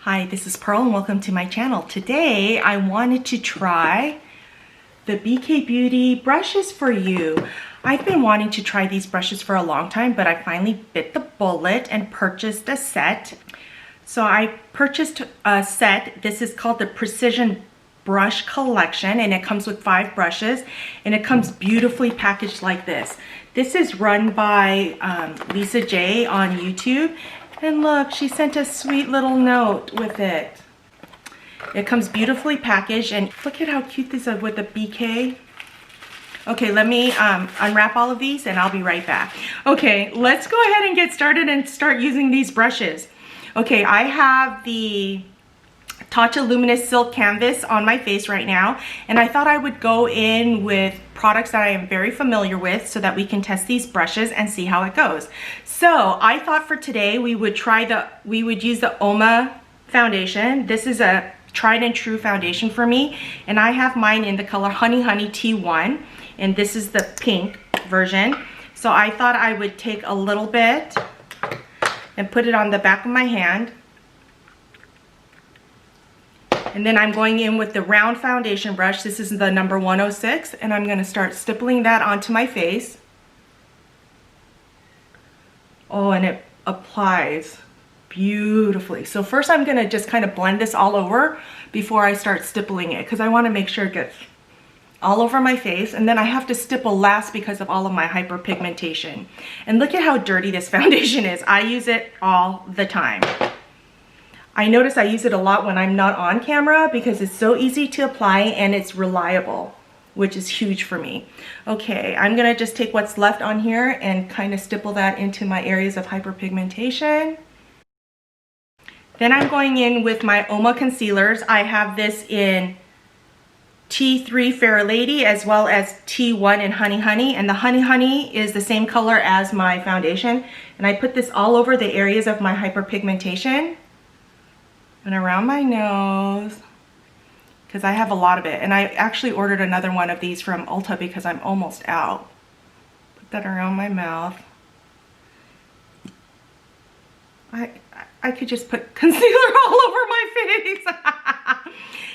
Hi, this is Pearl and welcome to my channel. Today I wanted to try the BK Beauty brushes for you. I've been wanting to try these brushes for a long time, but I finally bit the bullet and purchased a set. So I purchased a set. This is called the Precision Brush Collection, and it comes with 5 brushes, and it comes beautifully packaged like this. This is run by Lisa J on YouTube. And look, she sent a sweet little note with it. It comes beautifully packaged, and look at how cute this is with the BK. Okay, let me unwrap all of these and I'll be right back. Okay, let's go ahead and get started and start using these brushes. Okay, I have the Tatcha Luminous Silk Canvas on my face right now, and I thought I would go in with products that I am very familiar with so that we can test these brushes and see how it goes. So I thought for today we would use the Oma foundation. This is a tried and true foundation for me, and I have mine in the color Honey Honey T1, and this is the pink version. So I thought I would take a little bit and put it on the back of my hand. And then I'm going in with the round foundation brush. This is the number 106, and I'm going to start stippling that onto my face. Oh, and it applies beautifully. So first I'm going to just kind of blend this all over before I start stippling it, because I want to make sure it gets all over my face. And then I have to stipple last because of all of my hyperpigmentation. And look at how dirty this foundation is. I use it all the time. I notice I use it a lot when I'm not on camera because it's so easy to apply and it's reliable, which is huge for me. Okay, I'm gonna just take what's left on here and kind of stipple that into my areas of hyperpigmentation. Then I'm going in with my Oma concealers. I have this in T3 Fair Lady as well as T1 in Honey Honey, and the Honey Honey is the same color as my foundation, and I put this all over the areas of my hyperpigmentation and around my nose, because I have a lot of it. And I actually ordered another one of these from Ulta because I'm almost out. Put that around my mouth. I could just put concealer all over my face.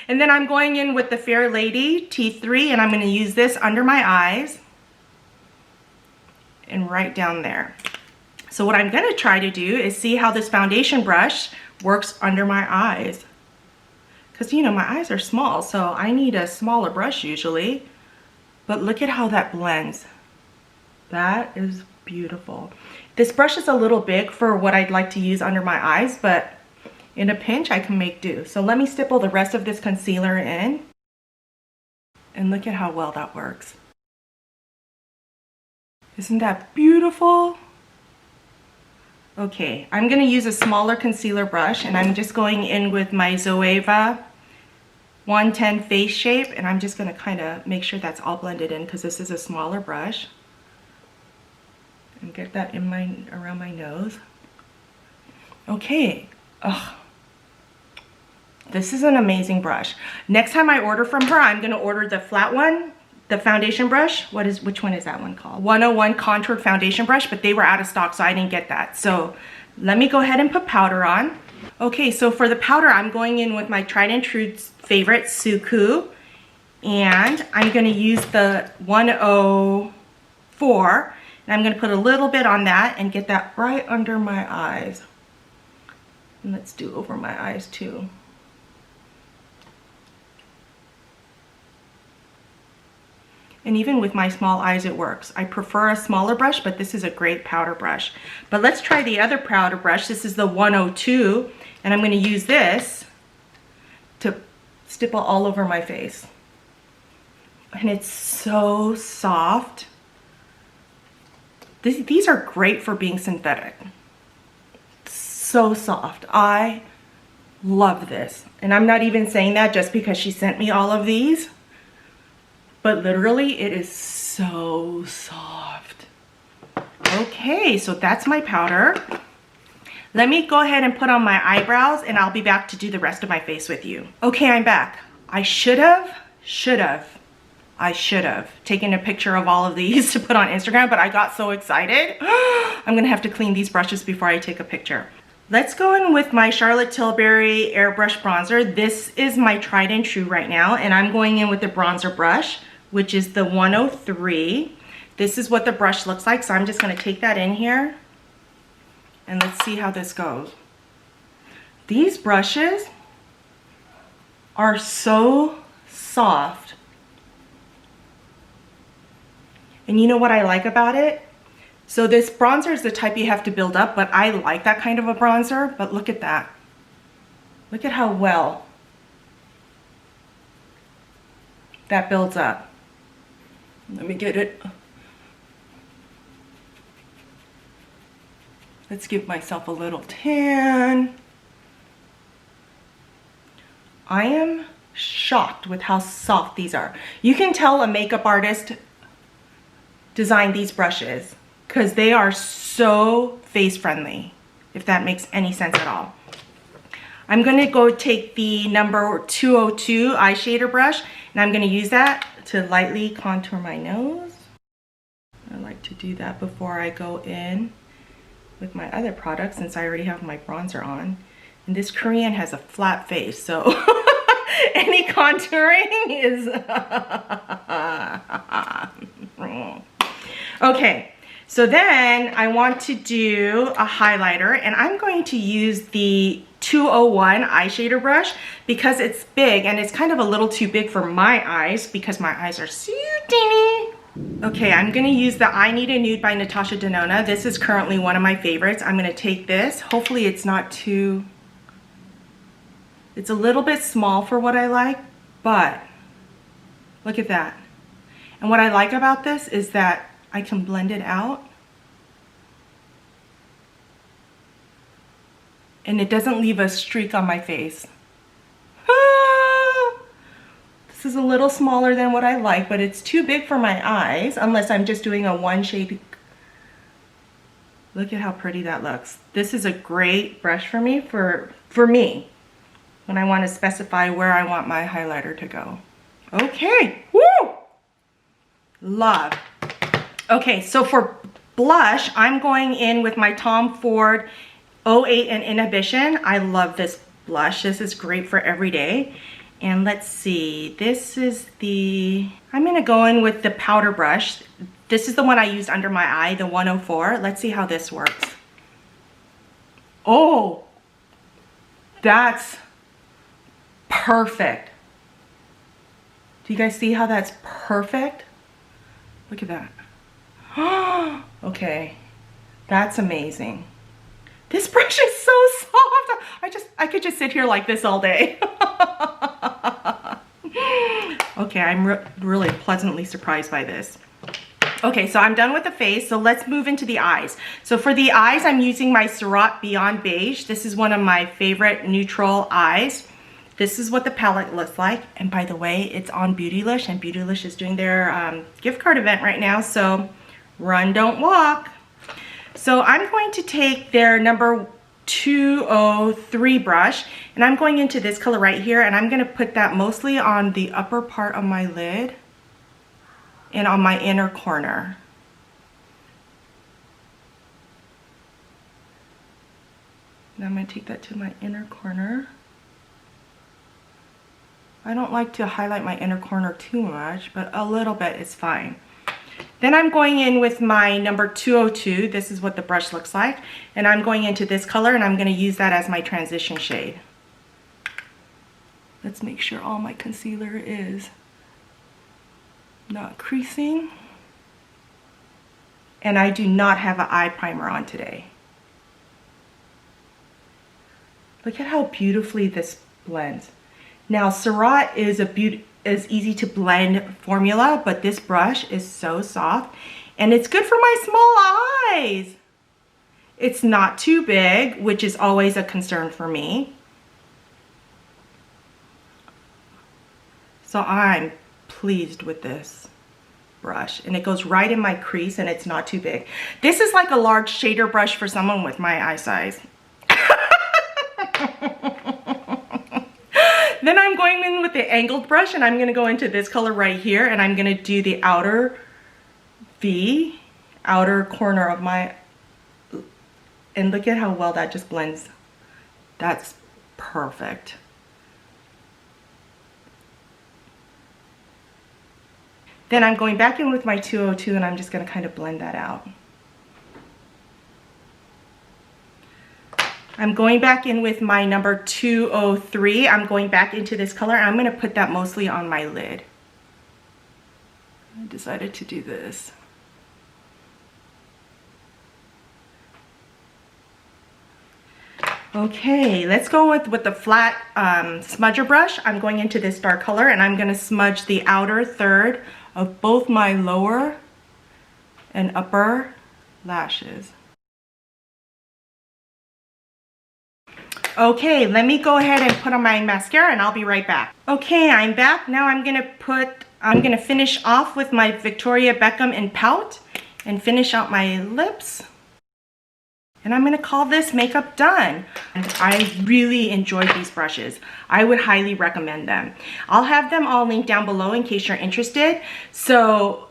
And then I'm going in with the Fair Lady T3, and I'm going to use this under my eyes and right down there. So what I'm going to try to do is see how this foundation brush works under my eyes, because you know my eyes are small, so I need a smaller brush usually. But look at how that blends. That is beautiful. This brush is a little big for what I'd like to use under my eyes, but in a pinch I can make do. So let me stipple the rest of this concealer in, and look at how well that works. Isn't that beautiful? Okay, I'm going to use a smaller concealer brush, and I'm just going in with my Zoeva 110 Face Shape, and I'm just going to kind of make sure that's all blended in because this is a smaller brush. And get that in around my nose. Okay. Ugh. This is an amazing brush. Next time I order from her, I'm going to order the flat one. The foundation brush, which one is that one called? 101 Contoured Foundation Brush, but they were out of stock, so I didn't get that. So let me go ahead and put powder on. Okay, so for the powder, I'm going in with my tried and true favorite, Suku. And I'm gonna use the 104. And I'm gonna put a little bit on that and get that right under my eyes. And let's do over my eyes too. And even with my small eyes, it works. I prefer a smaller brush, but this is a great powder brush. But let's try the other powder brush. This is the 102, and I'm going to use this to stipple all over my face. And it's so soft. These are great for being synthetic. So soft. I love this. And I'm not even saying that just because she sent me all of these. But literally, it is so soft. Okay, so that's my powder. Let me go ahead and put on my eyebrows, and I'll be back to do the rest of my face with you. Okay, I'm back. I should have taken a picture of all of these to put on Instagram, but I got so excited. I'm gonna have to clean these brushes before I take a picture. Let's go in with my Charlotte Tilbury Airbrush Bronzer. This is my tried and true right now, and I'm going in with the bronzer brush, which is the 103. This is what the brush looks like, so I'm just going to take that in here, and let's see how this goes. These brushes are so soft. And you know what I like about it? So this bronzer is the type you have to build up, but I like that kind of a bronzer. But look at that. Look at how well that builds up. Let me get it. Let's give myself a little tan. I am shocked with how soft these are. You can tell a makeup artist designed these brushes because they are so face friendly, if that makes any sense at all. I'm gonna go take the number 202 eye shader brush, and I'm gonna use that to lightly contour my nose. I like to do that before I go in with my other products, since I already have my bronzer on. And this Korean has a flat face, so any contouring is okay. So then I want to do a highlighter, and I'm going to use the 201 eye shader brush because it's big, and it's kind of a little too big for my eyes because my eyes are so teeny. Okay, I'm gonna use the I Need a Nude by Natasha Denona. This is currently one of my favorites. I'm gonna take this. Hopefully it's not too, it's a little bit small for what I like, but look at that. And what I like about this is that I can blend it out. And it doesn't leave a streak on my face. Ah! This is a little smaller than what I like, but it's too big for my eyes, unless I'm just doing a one shade. Look at how pretty that looks. This is a great brush for me, when I want to specify where I want my highlighter to go. Okay, woo! Love. Okay, so for blush, I'm going in with my Tom Ford 08 and Inhibition. I love this blush. This is great for every day. And let's see, this is I'm gonna go in with the powder brush. This is the one I used under my eye, the 104. Let's see how this works. Oh, that's perfect. Do you guys see how that's perfect? Look at that. Okay, that's amazing. This brush is so soft. I could just sit here like this all day. Okay, I'm really pleasantly surprised by this. Okay, so I'm done with the face, so let's move into the eyes. So for the eyes, I'm using my Surratt Beyond Beige. This is one of my favorite neutral eyes. This is what the palette looks like. And by the way, it's on Beautylish, and Beautylish is doing their gift card event right now, so run, don't walk. So I'm going to take their number 203 brush, and I'm going into this color right here, and I'm going to put that mostly on the upper part of my lid and on my inner corner. And I'm going to take that to my inner corner. I don't like to highlight my inner corner too much, but a little bit is fine. Then I'm going in with my number 202. This is what the brush looks like. And I'm going into this color, and I'm going to use that as my transition shade. Let's make sure all my concealer is not creasing. And I do not have an eye primer on today. Look at how beautifully this blends. Now, Surratt is easy to blend formula, but this brush is so soft, and it's good for my small eyes. It's not too big, which is always a concern for me. So I'm pleased with this brush, and it goes right in my crease, and it's not too big. This is like a large shader brush for someone with my eye size. Then I'm going in with the angled brush, and I'm going to go into this color right here, and I'm going to do the outer outer corner of my, and look at how well that just blends That's perfect. Then I'm going back in with my 202 and I'm just going to kind of blend that out. I'm going back in with my number 203. I'm going back into this color. I'm going to put that mostly on my lid. I decided to do this. Okay, let's go with the flat smudger brush. I'm going into this dark color and I'm going to smudge the outer third of both my lower and upper lashes. Okay, let me go ahead and put on my mascara and I'll be right back. Okay, I'm back. Now I'm gonna finish off with my Victoria Beckham in Pout and finish out my lips. And I'm gonna call this makeup done. And I really enjoyed these brushes. I would highly recommend them. I'll have them all linked down below in case you're interested. So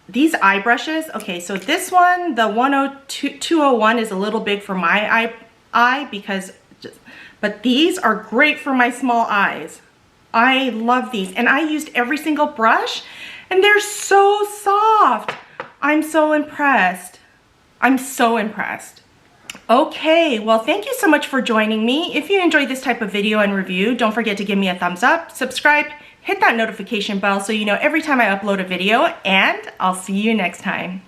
these eye brushes, okay, so this one, the 201 is a little big for my eye because, but these are great for my small eyes. I love these and I used every single brush and they're so soft. I'm so impressed. I'm so impressed. Okay, well, thank you so much for joining me. If you enjoyed this type of video and review, don't forget to give me a thumbs up, subscribe, hit that notification bell so you know every time I upload a video, and I'll see you next time.